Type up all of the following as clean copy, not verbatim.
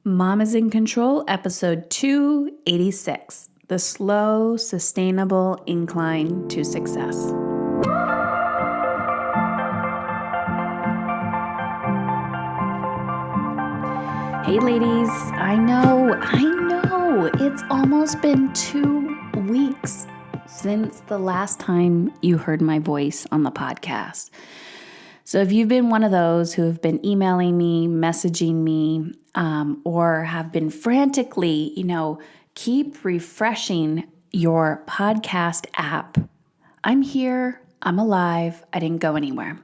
Mom is in Control, episode 286, the slow, sustainable incline to success. Hey ladies, I know, it's almost been 2 weeks since the last time you heard my voice on the podcast. So if you've been one of those who have been emailing me, messaging me, or have been frantically, keep refreshing your podcast app, I'm here, I'm alive, I didn't go anywhere.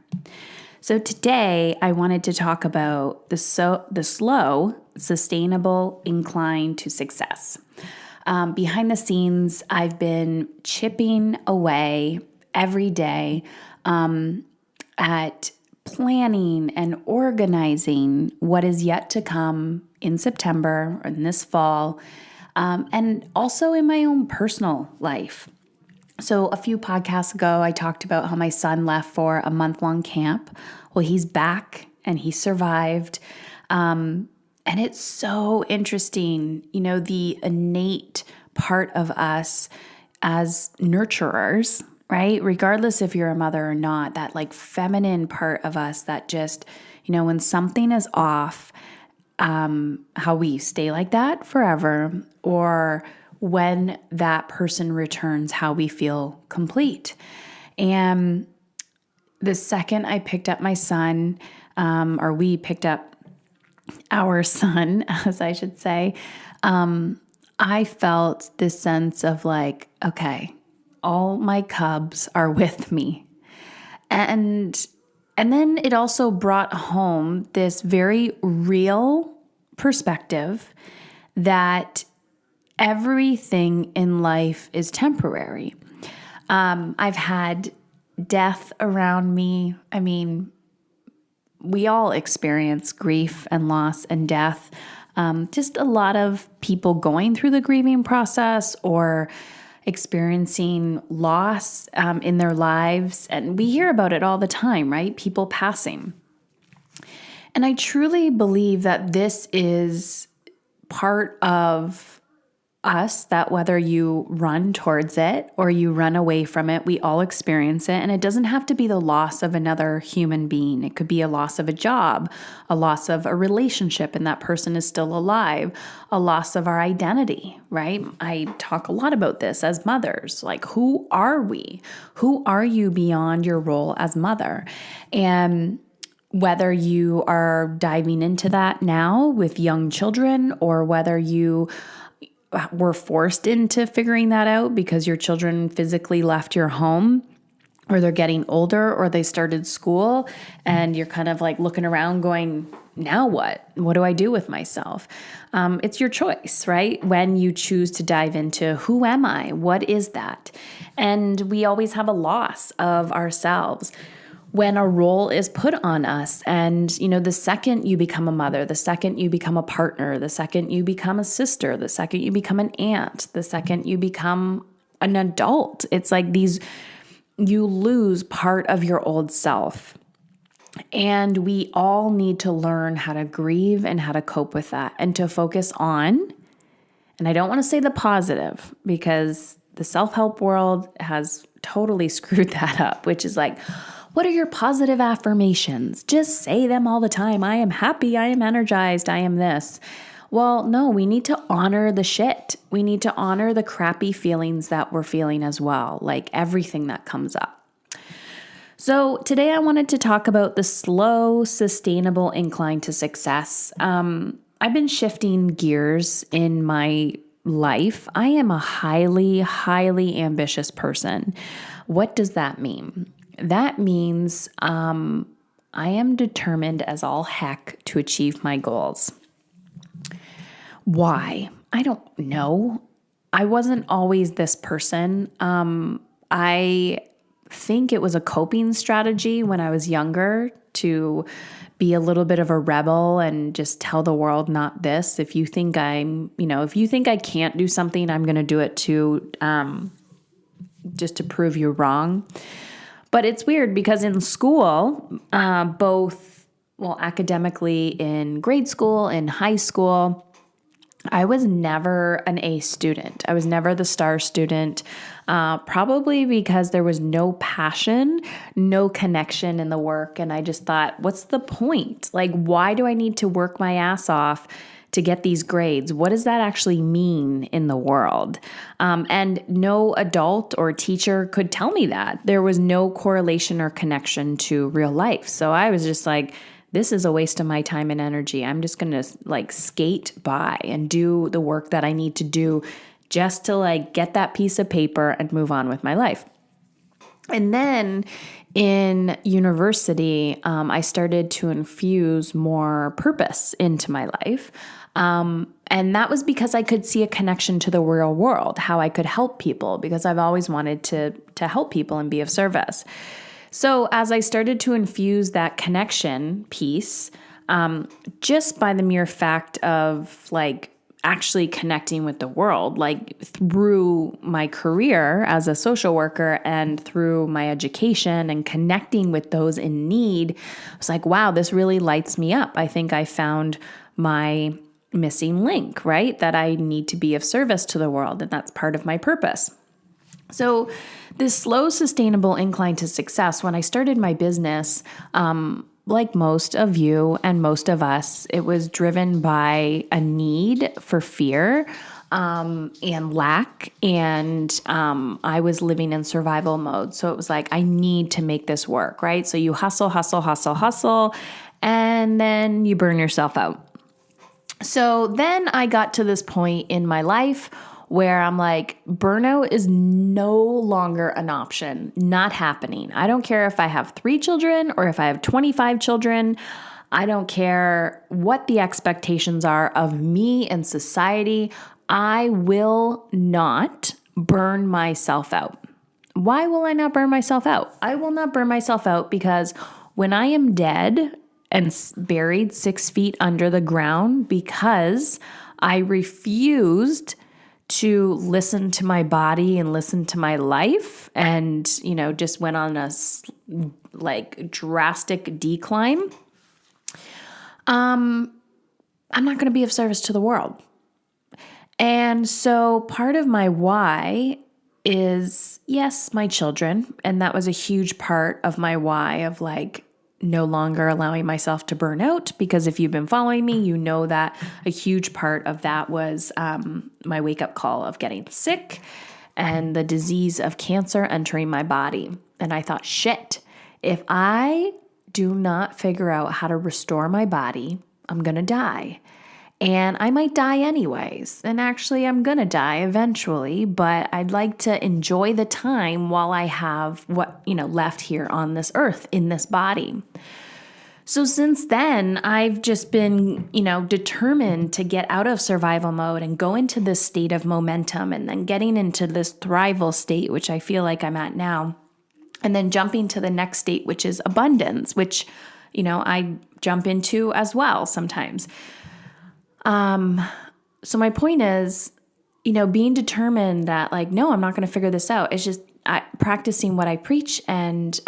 So today I wanted to talk about the slow, sustainable incline to success. Behind the scenes, I've been chipping away every day at planning and organizing what is yet to come in September or in this fall, and also in my own personal life. So a few podcasts ago, I talked about how my son left for a month-long camp. Well, he's back and he survived. And it's so interesting, the innate part of us as nurturers, right? Regardless if you're a mother or not, that like feminine part of us that just, when something is off, how we stay like that forever, or when that person returns, how we feel complete. And the second I picked up my son, or we picked up our son, as I should say, I felt this sense of like, okay, all my cubs are with me. And then it also brought home this very real perspective that everything in life is temporary. I've had death around me. I mean, we all experience grief and loss and death. Just a lot of people going through the grieving process or experiencing loss in their lives. And we hear about it all the time, right? People passing. And I truly believe that this is part of us, that whether you run towards it or you run away from it, we all experience it. And it doesn't have to be the loss of another human being. It could be a loss of a job, a loss of a relationship, and that person is still alive, a loss of our identity, right? I talk a lot about this as mothers. Like, who are we? Who are you beyond your role as mother? And whether you are diving into that now with young children, or whether you were forced into figuring that out because your children physically left your home, or they're getting older, or they started school, and you're kind of like looking around going, now what? What do I do with myself? It's your choice, right? When you choose to dive into who am I? What is that? And we always have a loss of ourselves when a role is put on us. And, the second you become a mother, the second you become a partner, the second you become a sister, the second you become an aunt, the second you become an adult, it's like you lose part of your old self. And we all need to learn how to grieve and how to cope with that and to focus on, and I don't want to say the positive, because the self-help world has totally screwed that up, which is like, what are your positive affirmations? Just say them all the time. I am happy. I am energized. I am this. Well, no, we need to honor the shit. We need to honor the crappy feelings that we're feeling as well, like everything that comes up. So today I wanted to talk about the slow, sustainable incline to success. I've been shifting gears in my life. I am a highly, highly ambitious person. What does that mean? That means I am determined as all heck to achieve my goals. Why? I don't know. I wasn't always this person. I think it was a coping strategy when I was younger to be a little bit of a rebel and just tell the world, not this. If you think if you think I can't do something, I'm going to do it too, just to prove you wrong. But it's weird because in school, both academically in grade school, in high school, I was never an A student. I was never the star student, probably because there was no passion, no connection in the work. And I just thought, what's the point? Like, why do I need to work my ass off to get these grades? What does that actually mean in the world? And no adult or teacher could tell me that. There was no correlation or connection to real life. So I was just like, this is a waste of my time and energy. I'm just going to like skate by and do the work that I need to do just to like get that piece of paper and move on with my life. And then in university, I started to infuse more purpose into my life. And that was because I could see a connection to the real world, how I could help people, because I've always wanted to help people and be of service. So as I started to infuse that connection piece, just by the mere fact of like actually connecting with the world, like through my career as a social worker and through my education and connecting with those in need, I was like, wow, this really lights me up. I think I found my missing link, right? That I need to be of service to the world, and that's part of my purpose. So this slow, sustainable incline to success, when I started my business, like most of you and most of us, it was driven by a need for fear and lack. And I was living in survival mode. So it was like, I need to make this work, right? So you hustle, and then you burn yourself out. So then I got to this point in my life where I'm like, burnout is no longer an option, not happening. I don't care if I have 3 children or if I have 25 children. I don't care what the expectations are of me and society. I will not burn myself out. Why will I not burn myself out? I will not burn myself out because when I am dead and buried 6 feet under the ground because I refused to listen to my body and listen to my life and, just went on a like drastic decline, I'm not going to be of service to the world. And so part of my why is, yes, my children. And that was a huge part of my why of like, no longer allowing myself to burn out, because if you've been following me, you know that a huge part of that was my wake-up call of getting sick and the disease of cancer entering my body. And I thought, shit, if I do not figure out how to restore my body, I'm going to die. And I might die anyways. And actually, I'm going to die eventually, but I'd like to enjoy the time while I have what, left here on this earth in this body. So since then, I've just been, determined to get out of survival mode and go into this state of momentum and then getting into this thrival state, which I feel like I'm at now. And then jumping to the next state, which is abundance, which, I jump into as well sometimes. So my point is, being determined that like, no, I'm not going to figure this out. It's just practicing what I preach and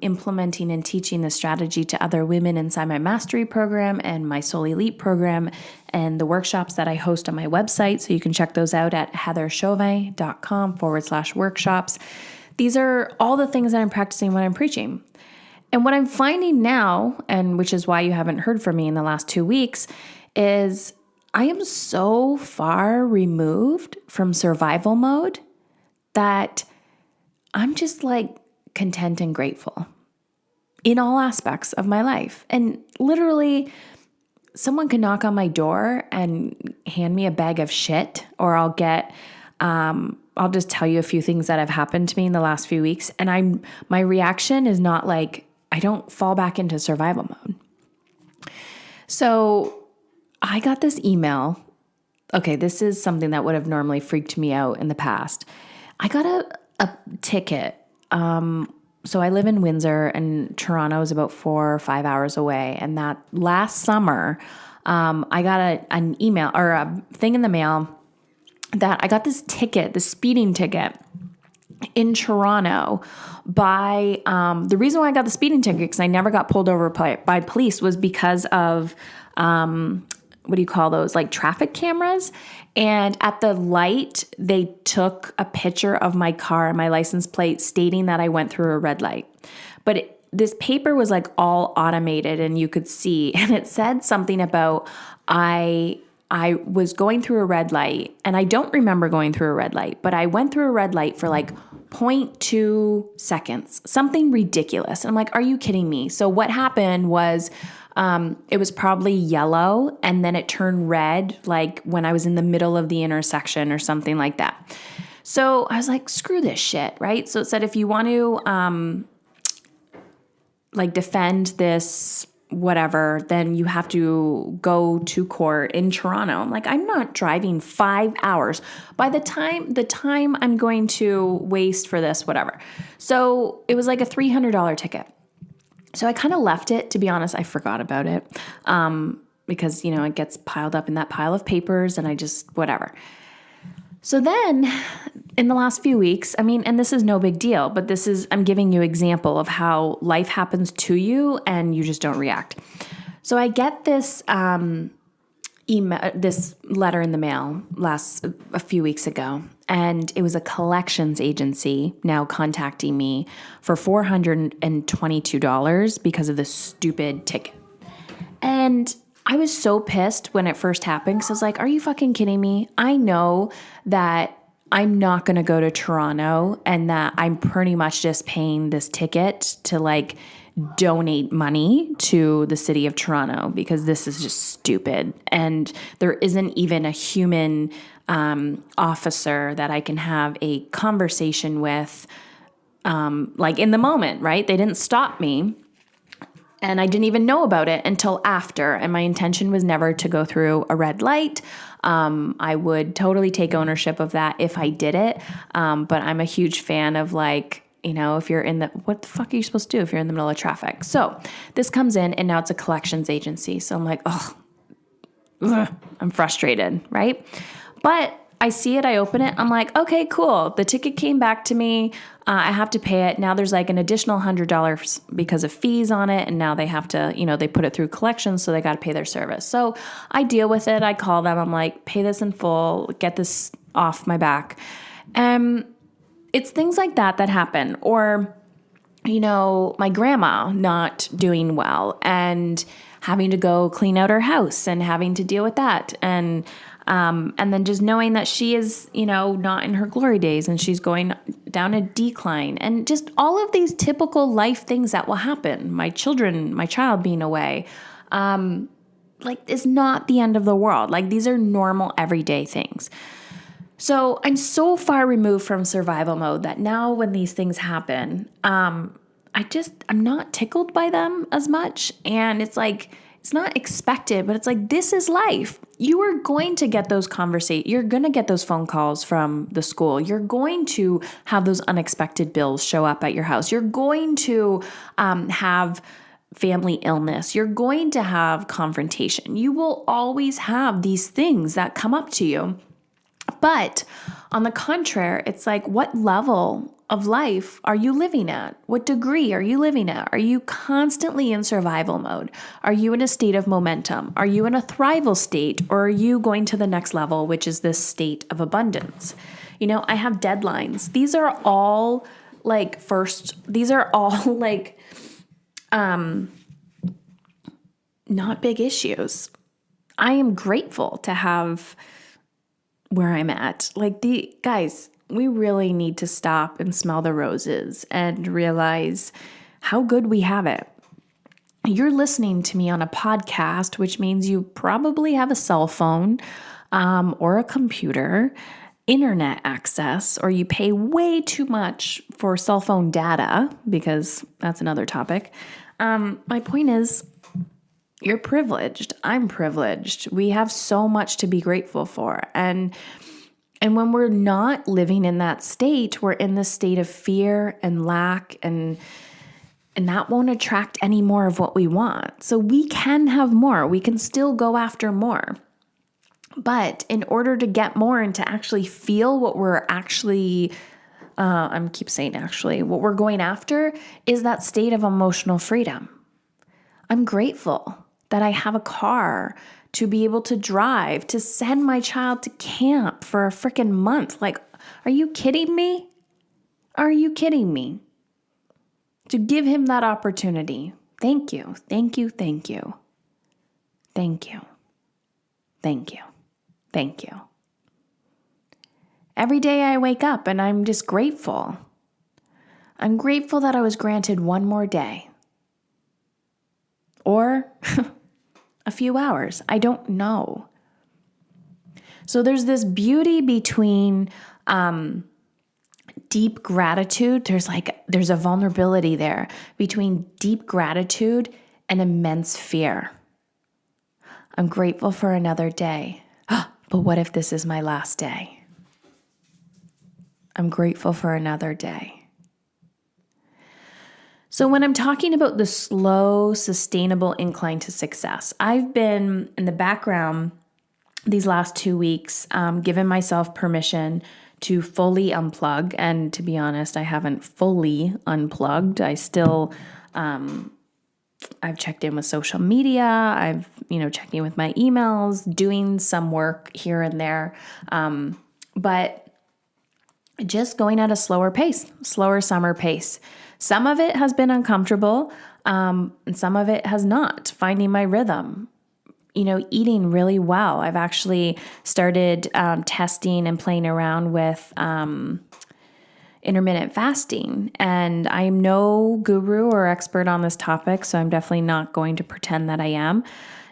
implementing and teaching the strategy to other women inside my mastery program and my Soul Elite program and the workshops that I host on my website. So you can check those out at heatherchauvin.com/workshops. These are all the things that I'm practicing when I'm preaching. And what I'm finding now, and which is why you haven't heard from me in the last 2 weeks, is I am so far removed from survival mode that I'm just like content and grateful in all aspects of my life. And literally, someone can knock on my door and hand me a bag of shit, or I'll just tell you a few things that have happened to me in the last few weeks. And my reaction is not like, I don't fall back into survival mode. So I got this email. Okay, this is something that would have normally freaked me out in the past. I got a ticket. So I live in Windsor and Toronto is about 4 or 5 hours away. And that last summer, I got an email or a thing in the mail that I got this ticket, this speeding ticket in Toronto by, the reason why I got the speeding ticket, because I never got pulled over by police, was because of what do you call those? Like traffic cameras. And at the light, they took a picture of my car and my license plate stating that I went through a red light. But this paper was like all automated and you could see, and it said something about I was going through a red light, and I don't remember going through a red light, but I went through a red light for like 0.2 seconds, something ridiculous. And I'm like, are you kidding me? So what happened was it was probably yellow and then it turned red, like when I was in the middle of the intersection or something like that. So I was like, screw this shit, right? So it said, if you want to like defend this whatever, then you have to go to court in Toronto. I'm like, I'm not driving 5 hours. By the time I'm going to waste for this, whatever. So it was like a $300 ticket. So I kind of left it, to be honest. I forgot about it because, it gets piled up in that pile of papers and I just, whatever. So then in the last few weeks, and this is no big deal, but I'm giving you example of how life happens to you and you just don't react. So I get this this letter in the mail a few weeks ago, and it was a collections agency now contacting me for $422 because of this stupid ticket. And I was so pissed when it first happened because I was like, are you fucking kidding me? I know that I'm not going to go to Toronto and that I'm pretty much just paying this ticket to like donate money to the city of Toronto because this is just stupid. And there isn't even a human officer that I can have a conversation with like in the moment, right? They didn't stop me. And I didn't even know about it until after. And my intention was never to go through a red light. I would totally take ownership of that if I did it. But I'm a huge fan of like, if you're what the fuck are you supposed to do if you're in the middle of traffic? So this comes in and now it's a collections agency. So I'm like, I'm frustrated, right? But I see it, I open it, I'm like, okay, cool. The ticket came back to me. I have to pay it. Now there's like an additional $100 because of fees on it. And now they have to, they put it through collections, so they got to pay their service. So I deal with it. I call them. I'm like, pay this in full, get this off my back. It's things like that happen. Or, my grandma not doing well and having to go clean out her house and having to deal with that. And then just knowing that she is, not in her glory days and she's going down a decline, and just all of these typical life things that will happen. My child being away, is not the end of the world. Like, these are normal everyday things. So I'm so far removed from survival mode that now when these things happen, I'm not tickled by them as much. And it's like, it's not expected, but it's like, this is life. You are going to get those you're going to get those phone calls from the school. You're going to have those unexpected bills show up at your house. You're going to have family illness. You're going to have confrontation. You will always have these things that come up to you. But on the contrary, it's like, what level of life are you living at? What degree are you living at? Are you constantly in survival mode? Are you in a state of momentum? Are you in a thrival state? Or are you going to the next level, which is this state of abundance? I have deadlines. These are all not big issues. I am grateful to have where I'm at. Guys, we really need to stop and smell the roses and realize how good we have it. You're listening to me on a podcast, which means you probably have a cell phone or a computer, internet access, or you pay way too much for cell phone data, because that's another topic. My point is, you're privileged. I'm privileged. We have so much to be grateful for. And when we're not living in that state, we're in the state of fear and lack, and that won't attract any more of what we want. So we can have more. We can still go after more. But in order to get more and to actually feel what we're actually, what we're going after is that state of emotional freedom. I'm grateful that I have a car to be able to drive, to send my child to camp for a freaking month. Like, are you kidding me? Are you kidding me? To give him that opportunity. Thank you. Thank you. Thank you. Thank you. Thank you. Thank you. Every day I wake up and I'm just grateful. I'm grateful that I was granted one more day. Or a few hours. I don't know. So there's this beauty between deep gratitude. There's a vulnerability there between deep gratitude and immense fear. I'm grateful for another day. But what if this is my last day? I'm grateful for another day. So when I'm talking about the slow, sustainable incline to success, I've been in the background these last 2 weeks, given myself permission to fully unplug. And to be honest, I haven't fully unplugged. I still, I've checked in with social media. I've, checked in with my emails, doing some work here and there. But just going at a slower summer pace. Some of it has been uncomfortable, and some of it has not. Finding my rhythm, eating really well. I've actually started testing and playing around with intermittent fasting, and I am no guru or expert on this topic, so I'm definitely not going to pretend that I am,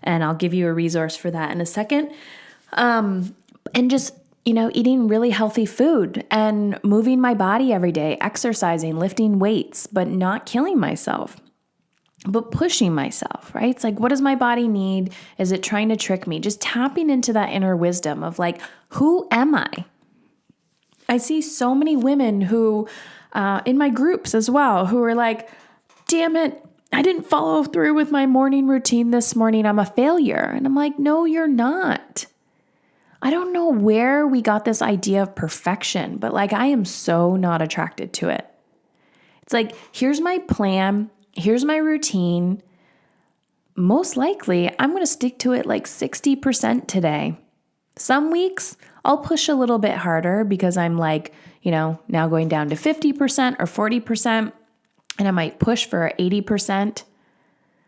and I'll give you a resource for that in a second. And just eating really healthy food and moving my body every day, exercising, lifting weights, but not killing myself, but pushing myself, right? It's like, what does my body need? Is it trying to trick me? Just tapping into that inner wisdom of like, who am I? I see so many women who, in my groups as well, who are like, damn it, I didn't follow through with my morning routine this morning. I'm a failure. And I'm like, no, you're not. I don't know where we got this idea of perfection, but I am so not attracted to it. It's like, here's my plan. Here's my routine. Most likely, I'm going to stick to it 60% today. Some weeks, I'll push a little bit harder because I'm now going down to 50% or 40%, and I might push for 80%,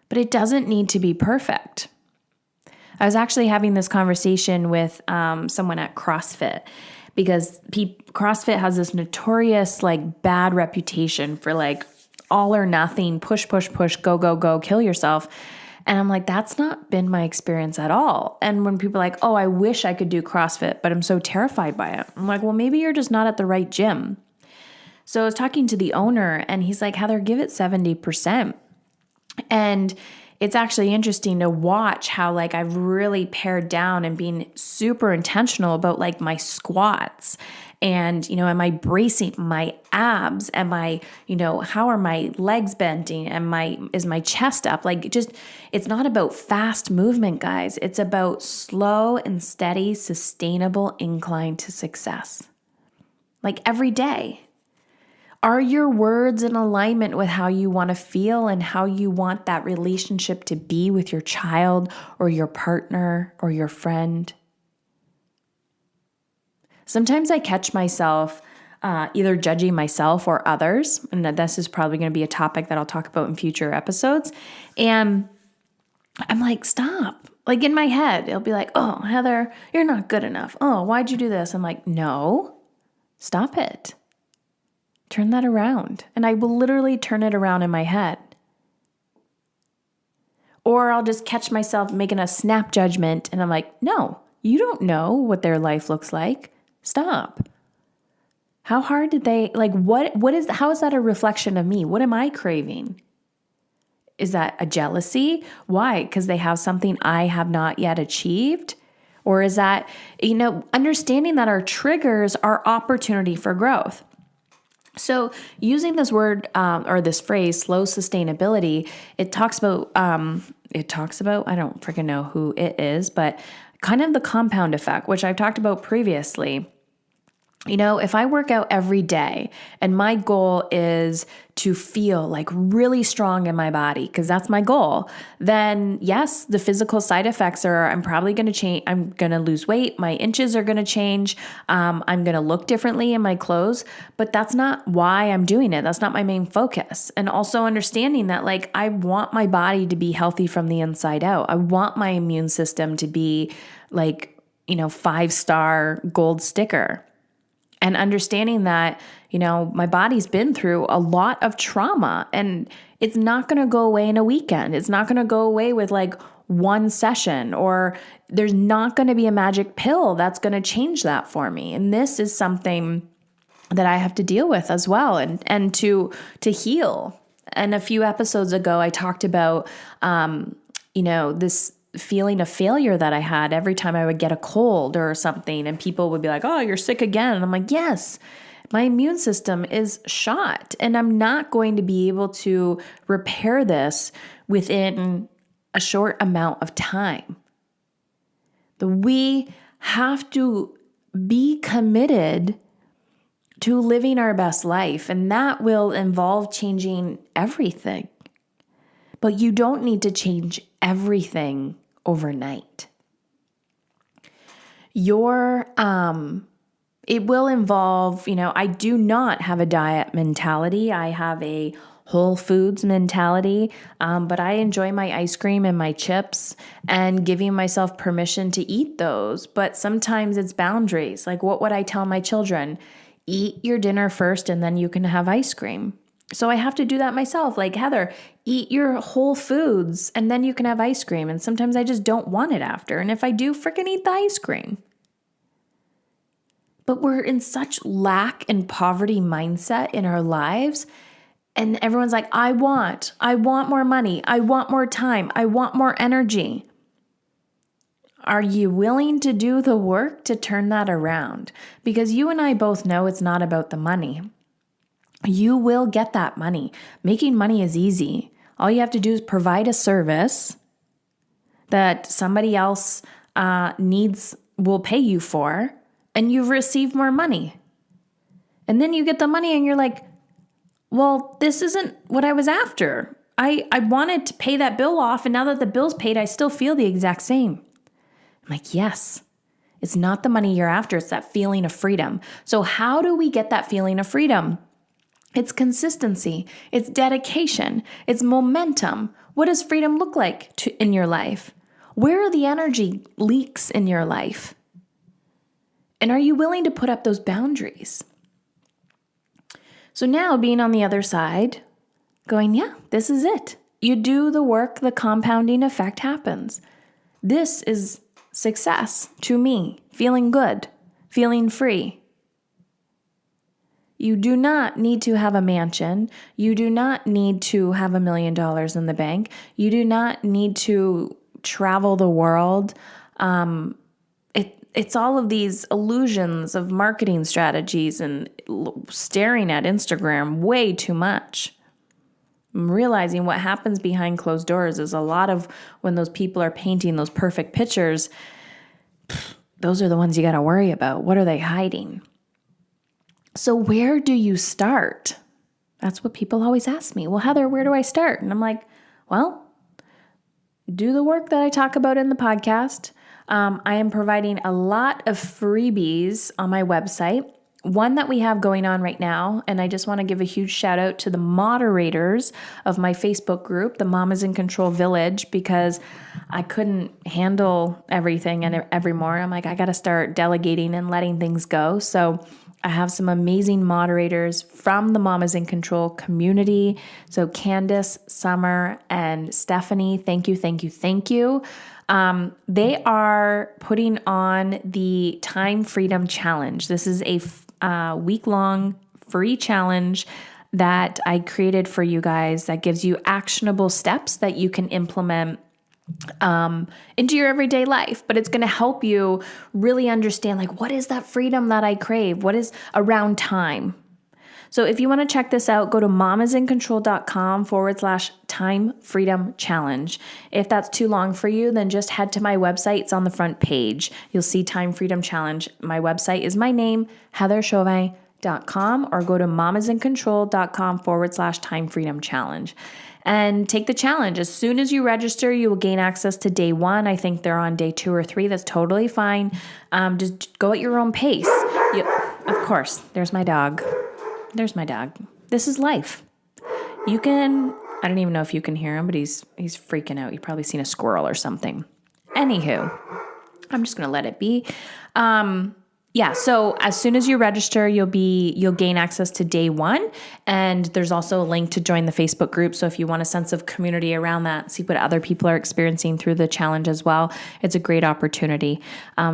but it doesn't need to be perfect. I was actually having this conversation with someone at CrossFit because CrossFit has this notorious bad reputation for all or nothing, push, go, go, go, kill yourself. And I'm like, that's not been my experience at all. And when people are like, oh, I wish I could do CrossFit, but I'm so terrified by it. I'm like, well, maybe you're just not at the right gym. So I was talking to the owner and he's like, Heather, give it 70%. And it's actually interesting to watch how I've really pared down and being super intentional about my squats and, am I bracing my abs? Am I, how are my legs bending? Is my chest up? It's not about fast movement, guys. It's about slow and steady, sustainable incline to success. Every day. Are your words in alignment with how you want to feel and how you want that relationship to be with your child or your partner or your friend? Sometimes I catch myself either judging myself or others, and this is probably going to be a topic that I'll talk about in future episodes. And I'm like, stop. In my head, it'll be like, oh, Heather, you're not good enough. Oh, why'd you do this? I'm like, no, stop it. Turn that around. And I will literally turn it around in my head. Or I'll just catch myself making a snap judgment and I'm like, no, you don't know what their life looks like. Stop. How hard did they, how is that a reflection of me? What am I craving? Is that a jealousy? Why? Because they have something I have not yet achieved? Or is that, understanding that our triggers are opportunity for growth? So using this word or this phrase, slow sustainability, it talks about, I don't freaking know who it is, but kind of the compound effect, which I've talked about previously. If I work out every day and my goal is to feel like really strong in my body, because that's my goal, then yes, the physical side effects are I'm probably going to change. I'm going to lose weight. My inches are going to change. I'm going to look differently in my clothes, but that's not why I'm doing it. That's not my main focus. And also understanding that like I want my body to be healthy from the inside out. I want my immune system to be like, 5-star gold sticker. And understanding that, my body's been through a lot of trauma and it's not going to go away in a weekend. It's not going to go away with like one session, or there's not going to be a magic pill that's going to change that for me. And this is something that I have to deal with as well and to heal. And a few episodes ago, I talked about, this feeling of failure that I had every time I would get a cold or something, and people would be like, "Oh, you're sick again." And I'm like, yes, my immune system is shot and I'm not going to be able to repair this within a short amount of time. We have to be committed to living our best life, and that will involve changing everything. But you don't need to change everything overnight. It will involve, I do not have a diet mentality. I have a whole foods mentality, but I enjoy my ice cream and my chips and giving myself permission to eat those. But sometimes it's boundaries. Like, what would I tell my children? Eat your dinner first and then you can have ice cream. So I have to do that myself. Like, Heather, eat your whole foods and then you can have ice cream. And sometimes I just don't want it after. And if I do, freaking eat the ice cream. But we're in such lack and poverty mindset in our lives. And everyone's like, I want more money. I want more time. I want more energy. Are you willing to do the work to turn that around? Because you and I both know it's not about the money. You will get that money. Making money is easy. All you have to do is provide a service that somebody else will pay you for, and you've received more money. And then you get the money and you're like, well, this isn't what I was after. I wanted to pay that bill off, and now that the bill's paid, I still feel the exact same. I'm like, yes, it's not the money you're after. It's that feeling of freedom. So how do we get that feeling of freedom? It's consistency. It's dedication. It's momentum. What does freedom look like in your life? Where are the energy leaks in your life? And are you willing to put up those boundaries? So now being on the other side, going, yeah, this is it. You do the work, the compounding effect happens. This is success to me, feeling good, feeling free. You do not need to have a mansion. You do not need to have $1 million in the bank. You do not need to travel the world. It's all of these illusions of marketing strategies and staring at Instagram way too much. I'm realizing what happens behind closed doors is a lot of when those people are painting those perfect pictures, those are the ones you got to worry about. What are they hiding? So where do you start? That's what people always ask me. Well, Heather, where do I start? And I'm like, well, do the work that I talk about in the podcast. I am providing a lot of freebies on my website. One that we have going on right now, and I just want to give a huge shout out to the moderators of my Facebook group, the Mamas in Control Village, because I couldn't handle everything and every more. I'm like, I got to start delegating and letting things go. So I have some amazing moderators from the Mamas in Control community. So Candace, Summer, and Stephanie, thank you, thank you, thank you. They are putting on the Time Freedom Challenge. This is a week-long free challenge that I created for you guys that gives you actionable steps that you can implement into your everyday life. But it's going to help you really understand, like, what is that freedom that I crave? What is around time? So if you want to check this out, go to mamisincontrol.com/time freedom challenge. If that's too long for you, then just head to my website. It's on the front page. You'll see Time Freedom Challenge. My website is my name, heatherchauvin.com, or go to mamisincontrol.com/time freedom challenge. And take the challenge. As soon as you register, you will gain access to day 1. I think they're on day 2 or 3. That's totally fine. Just go at your own pace. Of course, there's my dog. This is life. I don't even know if you can hear him, but he's freaking out. You've probably seen a squirrel or something. Anywho, I'm just going to let it be. So as soon as you register, you'll gain access to day 1. And there's also a link to join the Facebook group. So if you want a sense of community around that, see what other people are experiencing through the challenge as well, it's a great opportunity.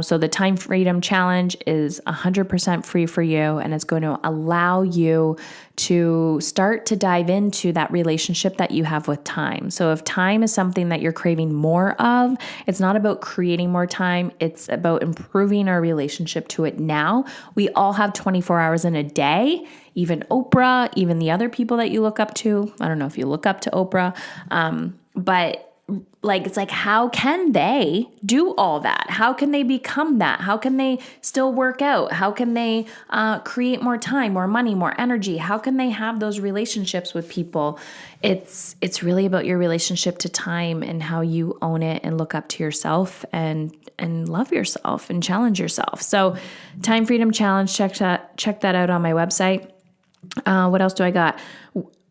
So the Time Freedom Challenge is 100% free for you, and it's going to allow you to start to dive into that relationship that you have with time. So if time is something that you're craving more of, it's not about creating more time. It's about improving our relationship to it now. We all have 24 hours in a day, even Oprah, even the other people that you look up to. I don't know if you look up to Oprah, but it's like, how can they do all that? How can they become that? How can they still work out? How can they create more time, more money, more energy? How can they have those relationships with people? It's really about your relationship to time and how you own it and look up to yourself and love yourself and challenge yourself. So Time Freedom Challenge, check that out on my website. What else do I got?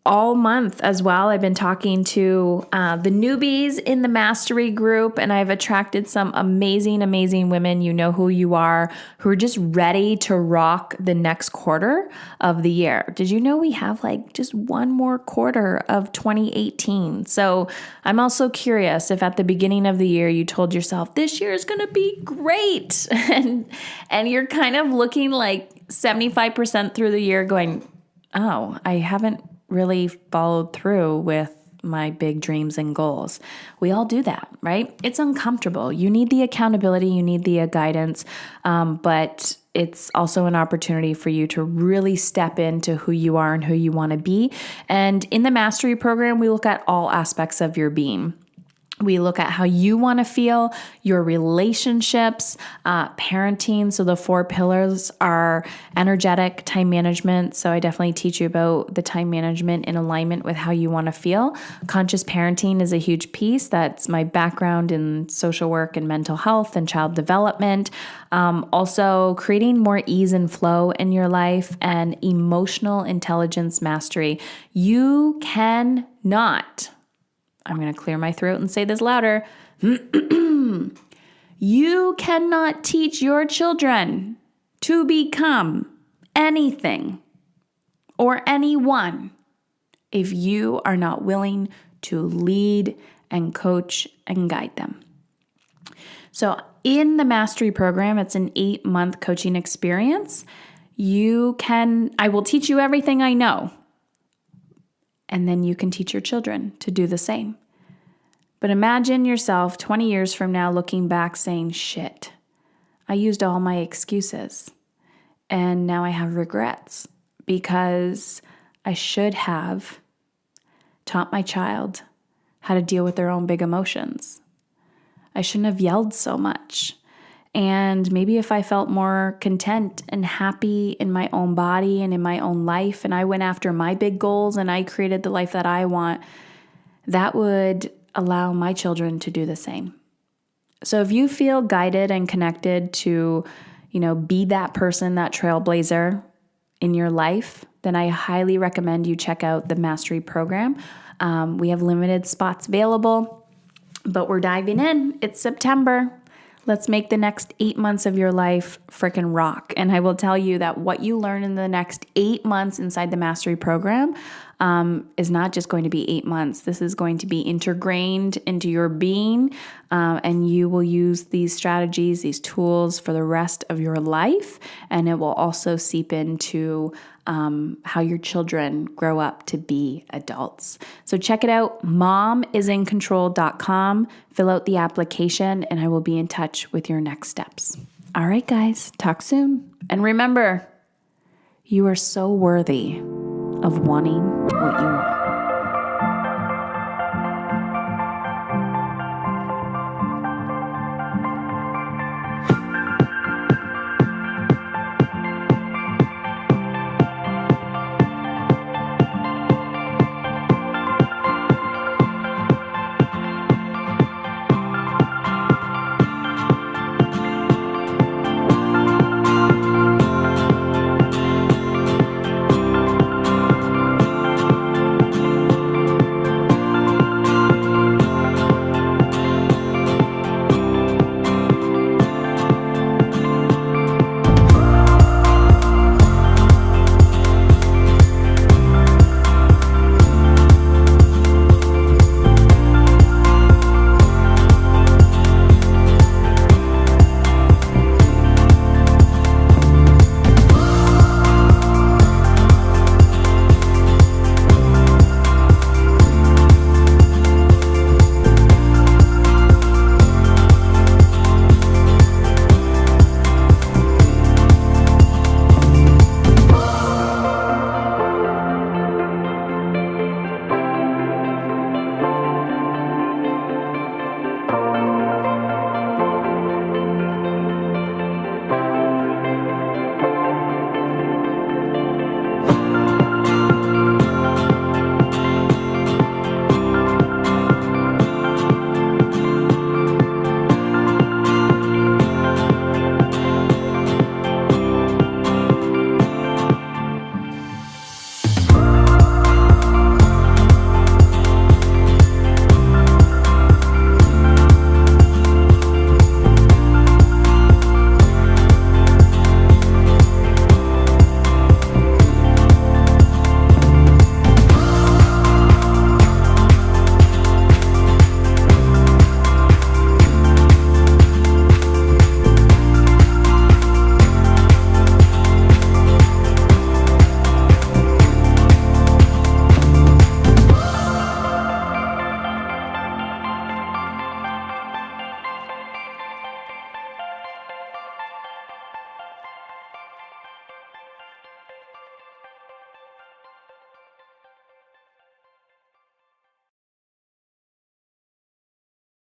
All month as well, I've been talking to the newbies in the mastery group, and I've attracted some amazing, amazing women, you know who you are, who are just ready to rock the next quarter of the year. Did you know we have just one more quarter of 2018? So I'm also curious if at the beginning of the year you told yourself, this year is going to be great, and you're kind of looking 75% through the year going, oh, I haven't really followed through with my big dreams and goals. We all do that, right? It's uncomfortable. You need the accountability, you need the guidance, but it's also an opportunity for you to really step into who you are and who you want to be. And in the mastery program, we look at all aspects of your being. We look at how you want to feel, your relationships, parenting. So the 4 pillars are energetic, time management. So I definitely teach you about the time management in alignment with how you want to feel. Conscious parenting is a huge piece. That's my background in social work and mental health and child development. Also creating more ease and flow in your life, and emotional intelligence mastery. You cannot, I'm going to clear my throat and say this louder. You cannot teach your children to become anything or anyone if you are not willing to lead and coach and guide them. So in the mastery program, it's an 8-month coaching experience. I will teach you everything I know. And then you can teach your children to do the same. But imagine yourself 20 years from now looking back saying, shit, I used all my excuses. And now I have regrets because I should have taught my child how to deal with their own big emotions. I shouldn't have yelled so much. And maybe if I felt more content and happy in my own body and in my own life, and I went after my big goals and I created the life that I want, that would allow my children to do the same. So if you feel guided and connected to, be that person, that trailblazer in your life, then I highly recommend you check out the Mastery Program. We have limited spots available, but we're diving in. It's September. Let's make the next 8 months of your life frickin' rock. And I will tell you that what you learn in the next 8 months inside the Mastery Program is not just going to be 8 months. This is going to be ingrained into your being, and you will use these strategies, these tools for the rest of your life. And it will also seep into how your children grow up to be adults. So check it out, momisincontrol.com. Fill out the application, and I will be in touch with your next steps. All right, guys, talk soon. And remember, you are so worthy. of wanting what you want.